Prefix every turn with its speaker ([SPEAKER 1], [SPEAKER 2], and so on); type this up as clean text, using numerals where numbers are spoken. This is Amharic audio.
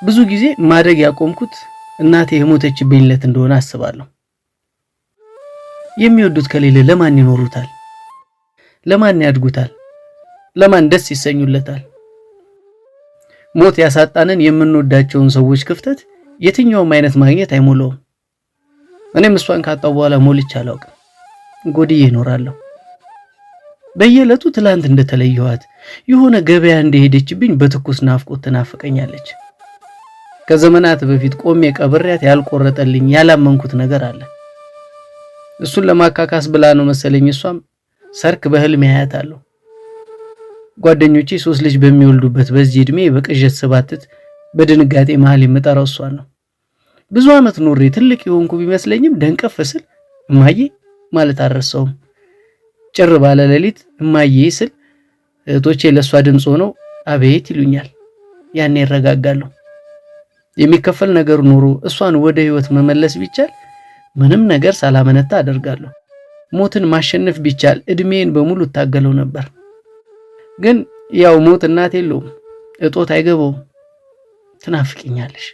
[SPEAKER 1] ብዙ ጊዜ ማደግ ያቆምኩት እናቴ የሞተችብኝ ዕለት እንደሆነ አስባለሁ። የሚወዱት ከሌለ ለማን ይኖሩታል? ለማን ያድጉታል? ለማን ደስ ይሰኙለታል? ሞት ያሳጣንን የምንወዳቸውን ሰዎች ክፍተት የትኛውም አይነት ማግኘት አይሞላውም። እኔም እሷን ካጣው በኋላ ሞልቼ አላውቅም። ጎድዬ እኖራለሁ። በየዕለቱ ትላንት እንደተለየኋት የሆነ ገበያ እንደሄደችብኝ በትኩስ ናፍቆት ትናፍቀኛለች። ከዘመናት በፊት ቆሜ ቀብሬያት ያልቆረጠልኝ ያላመንኩት ነገር አለ። እሱን ለማካካስ ብላ ነው መሰለኝ እሷም ሰርክ በህልም ያያታለሁ። ጓደኞቼ 3 ልጅ በሚወልዱበት በዚህ እድሜ በቅዠት ስባትት በድንጋጤ መሃል የምጠራው እሷን ነው። ብዙ ዓመት ኖሬ ትልቅ የሆንኩ ቢመስለኝም ደንቀፍ ስል እማዬ ማለት አልረሳውም። ጭር ባለ ሌሊት እማዬ ስል እህቶቼ ለሷ ድምጽ ሆነው አቤት ይሉኛል። ያኔ እረጋጋለሁ። የሚከፈል ነገር ኖሮ እሷን ወደ ህይወት መመለስ ቢቻል ምንም ነገር ሳላመነታ አደርጋለሁ። ሞትን ማሸነፍ ቢቻል እድሜን በሙሉ ታገለው ነበር። ግን ያው ሞት እናት የለውም፣ እጦት አይገባውም። ትናፍቂኛለሽ።